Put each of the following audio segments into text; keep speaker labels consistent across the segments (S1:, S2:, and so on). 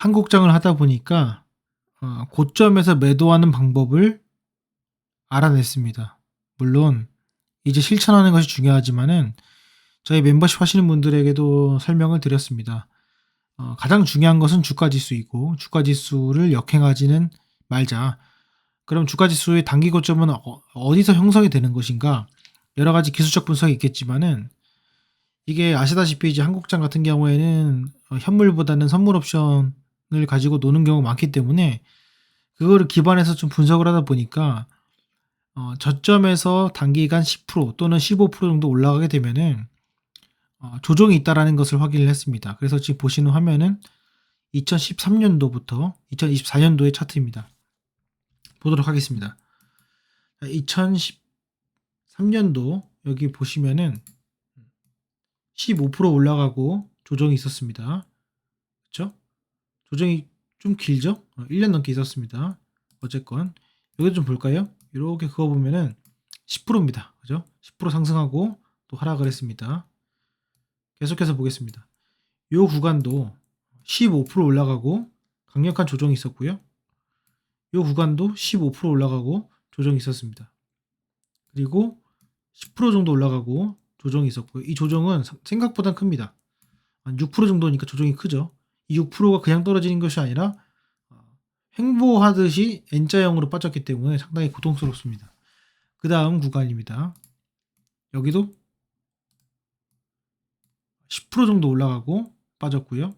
S1: 한국장을 하다 보니까 고점에서 매도하는 방법을 알아냈습니다. 물론 이제 실천하는 것이 중요하지만은 저희 멤버십 하시는 분들에게도 설명을 드렸습니다. 가장 중요한 것은 주가지수이고 주가지수를 역행하지는 말자. 그럼 주가지수의 단기 고점은 어디서 형성이 되는 것인가? 여러 가지 기술적 분석이 있겠지만은 이게 아시다시피 이제 한국장 같은 경우에는 현물보다는 선물 옵션을 가지고 노는 경우가 많기 때문에 그거를 기반해서 좀 분석을 하다 보니까 저점에서 단기간 10% 또는 15% 정도 올라가게 되면은 조정이 있다라는 것을 확인을 했습니다. 그래서 지금 보시는 화면은 2013년도부터 2024년도의 차트입니다. 보도록 하겠습니다. 2013년도 여기 보시면은 15% 올라가고 조정이 있었습니다. 그렇죠? 조정이 좀 길죠? 1년 넘게 있었습니다. 어쨌건 여기 좀 볼까요? 이렇게 그거 보면은 10%입니다. 그죠? 10% 상승하고 또 하락을 했습니다. 계속해서 보겠습니다. 이 구간도 15% 올라가고 강력한 조정이 있었고요. 이 구간도 15% 올라가고 조정이 있었습니다. 그리고 10% 정도 올라가고 조정이 있었고요. 이 조정은 생각보다 큽니다. 한 6% 정도니까 조정이 크죠. 이 6%가 그냥 떨어지는 것이 아니라 횡보하듯이 N자형으로 빠졌기 때문에 상당히 고통스럽습니다. 그 다음 구간입니다. 여기도 10% 정도 올라가고 빠졌고요.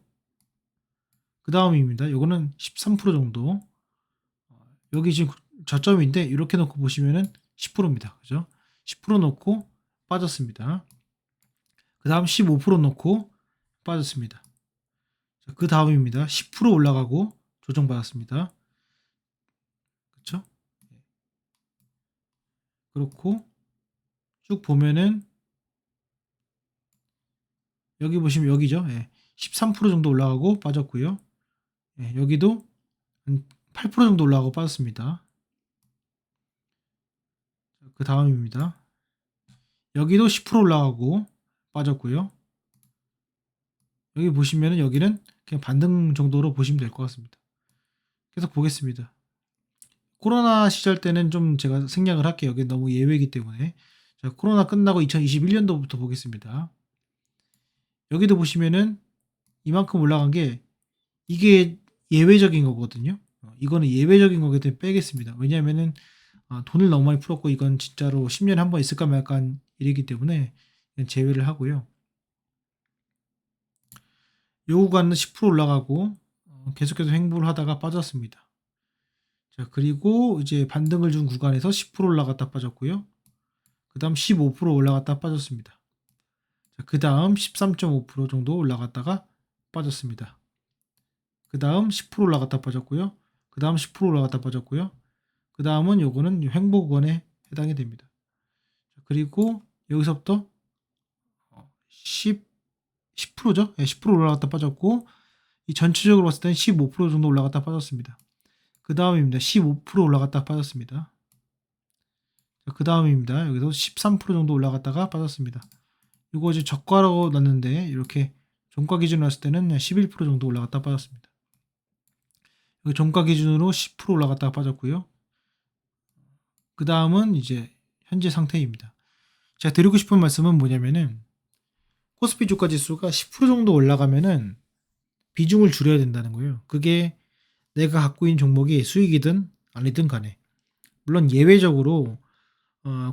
S1: 그 다음입니다. 요거는 13% 정도. 여기 지금 저점인데 이렇게 놓고 보시면은 10%입니다. 그죠? 10% 놓고 빠졌습니다. 그 다음 15% 놓고 빠졌습니다. 그 다음입니다. 10% 올라가고 조정받았습니다. 그렇죠? 그렇고 쭉 보면은 여기 보시면 여기죠. 13% 정도 올라가고 빠졌고요. 여기도 한 8% 정도 올라가고 빠졌습니다. 그 다음입니다. 여기도 10% 올라가고 빠졌고요. 여기 보시면은 여기는 그냥 반등 정도로 보시면 될 것 같습니다. 계속 보겠습니다. 코로나 시절 때는 좀 제가 생략을 할게요. 여기 너무 예외이기 때문에. 자, 코로나 끝나고 2021년도부터 보겠습니다. 여기도 보시면은 이만큼 올라간 게 이게 예외적인 거거든요. 이거는 예외적인 거기 때문에 빼겠습니다. 왜냐하면은 돈을 너무 많이 풀었고 이건 진짜로 10년에 한 번 있을까 말까 일이기 때문에 제외를 하고요. 요 구간은 10% 올라가고 계속해서 횡보를 하다가 빠졌습니다. 자, 그리고 이제 반등을 준 구간에서 10% 올라갔다 빠졌고요. 그 다음 15% 올라갔다 빠졌습니다. 자, 그 다음 13.5% 정도 올라갔다가 빠졌습니다. 그 다음 10% 올라갔다 빠졌고요. 그 다음 10% 올라갔다 빠졌고요. 그 다음은 요거는 횡보 구간에 해당이 됩니다. 그리고 여기서부터 10%죠? 10% 올라갔다 빠졌고 이 전체적으로 봤을 때는 15% 정도 올라갔다 빠졌습니다. 그 다음입니다. 15% 올라갔다 빠졌습니다. 그 다음입니다. 여기서 13% 정도 올라갔다가 빠졌습니다. 이거 이제 저가라고 났는데 이렇게 종가 기준으로 했을 때는 11% 정도 올라갔다 빠졌습니다. 여기 종가 기준으로 10% 올라갔다가 빠졌고요. 그 다음은 이제 현재 상태입니다. 제가 드리고 싶은 말씀은 뭐냐면은 코스피 주가 지수가 10% 정도 올라가면은 비중을 줄여야 된다는 거예요. 그게 내가 갖고 있는 종목이 수익이든 아니든 간에. 물론 예외적으로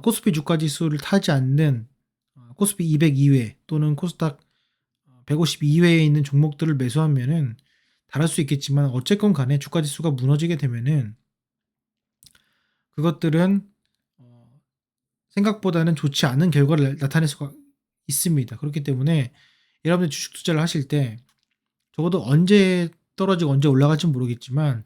S1: 코스피 주가 지수를 타지 않는 코스피 200 이외 또는 코스닥 150 이외에 있는 종목들을 매수하면은 다를 수 있겠지만 어쨌건 간에 주가 지수가 무너지게 되면은 그것들은 생각보다는 좋지 않은 결과를 나타낼 수가 있습니다. 그렇기 때문에 여러분들 주식 투자를 하실 때 적어도 언제 떨어지고 언제 올라갈지 모르겠지만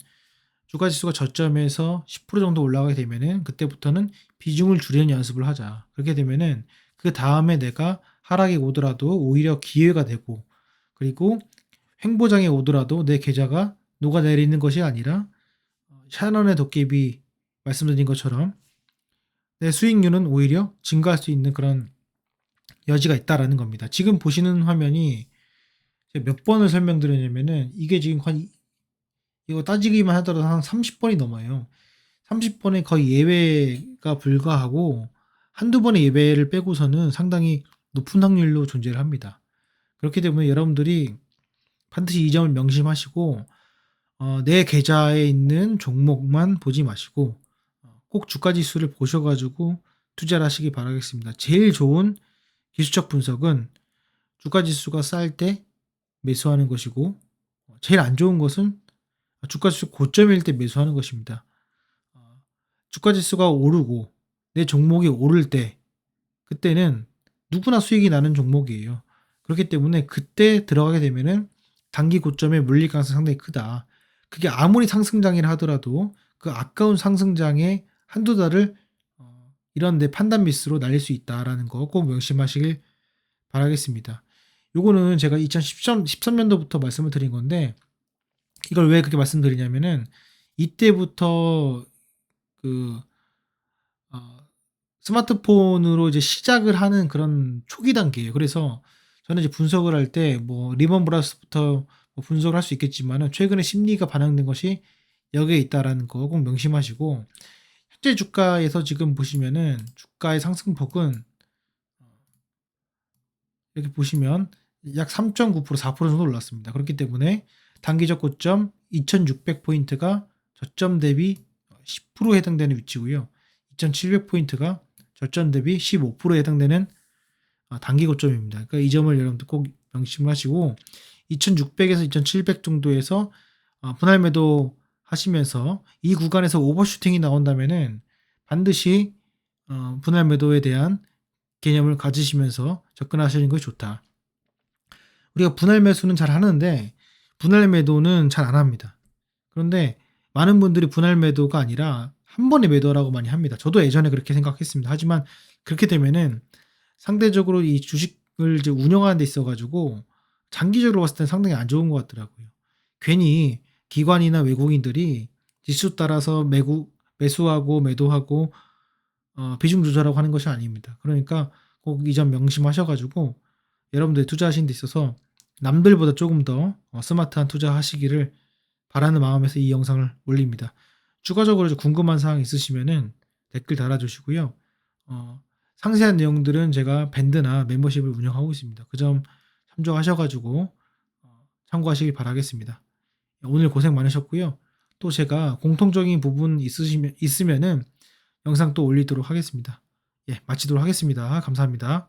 S1: 주가 지수가 저점에서 10% 정도 올라가게 되면은 그때부터는 비중을 줄이는 연습을 하자. 그렇게 되면은 그 다음에 내가 하락이 오더라도 오히려 기회가 되고 그리고 횡보장에 오더라도 내 계좌가 녹아내리는 것이 아니라 샤넌의 도깨비 말씀드린 것처럼 내 수익률은 오히려 증가할 수 있는 그런 여지가 있다라는 겁니다. 지금 보시는 화면이 몇 번을 설명드렸냐면은 이게 지금 한 이거 따지기만 하더라도 한 30번이 넘어요. 30번에 거의 예외가 불과하고 한두 번의 예외를 빼고서는 상당히 높은 확률로 존재를 합니다. 그렇기 때문에 여러분들이 반드시 이 점을 명심하시고 내 계좌에 있는 종목만 보지 마시고 꼭 주가 지수를 보셔가지고 투자를 하시기 바라겠습니다. 제일 좋은 기술적 분석은 주가 지수가 쌀 때 매수하는 것이고 제일 안 좋은 것은 주가 지수 고점일 때 매수하는 것입니다. 주가 지수가 오르고 내 종목이 오를 때 그때는 누구나 수익이 나는 종목이에요. 그렇기 때문에 그때 들어가게 되면은 단기 고점에 물릴 가능성이 상당히 크다. 그게 아무리 상승장이라 하더라도 그 아까운 상승장에 한두 달을 이런 내 판단 미스로 날릴 수 있다라는 거 꼭 명심하시길 바라겠습니다. 요거는 제가 2013년도부터 말씀을 드린 건데 이걸 왜 그렇게 말씀드리냐면은 이때부터 그 스마트폰으로 이제 시작을 하는 그런 초기 단계예요. 그래서 저는 이제 분석을 할 때 뭐 리먼 브라더스부터 뭐 분석을 할 수 있겠지만은 최근에 심리가 반영된 것이 여기에 있다라는 거 꼭 명심하시고 현재 주가에서 지금 보시면은 주가의 상승폭은 이렇게 보시면 약 3.9% 4% 정도 올랐습니다. 그렇기 때문에 단기적 고점 2,600포인트가 저점 대비 10% 해당되는 위치고요. 2,700포인트가 저점 대비 15%에 해당되는 단기 고점입니다. 그러니까 이 점을 여러분들 꼭 명심하시고 2,600에서 2,700 정도에서 분할 매도 하시면서 이 구간에서 오버슈팅이 나온다면은 반드시 분할 매도에 대한 개념을 가지시면서 접근하시는 것이 좋다. 우리가 분할 매수는 잘 하는데 분할 매도는 잘 안 합니다. 그런데 많은 분들이 분할 매도가 아니라 한 번에 매도라고 많이 합니다. 저도 예전에 그렇게 생각했습니다. 하지만 그렇게 되면은 상대적으로 이 주식을 이제 운영하는 데 있어가지고 장기적으로 봤을 때 상당히 안 좋은 것 같더라고요. 괜히 기관이나 외국인들이 지수 따라서 매수하고 매도하고 비중 조절하고 하는 것이 아닙니다. 그러니까 꼭 이 점 명심하셔가지고 여러분들이 투자하시는 데 있어서 남들보다 조금 더 스마트한 투자하시기를 바라는 마음에서 이 영상을 올립니다. 추가적으로 궁금한 사항 있으시면은 댓글 달아주시고요. 상세한 내용들은 제가 밴드나 멤버십을 운영하고 있습니다. 그 점 참조하셔가지고 참고하시길 바라겠습니다. 오늘 고생 많으셨고요. 또 제가 공통적인 부분 있으면은 영상 또 올리도록 하겠습니다. 예, 마치도록 하겠습니다. 감사합니다.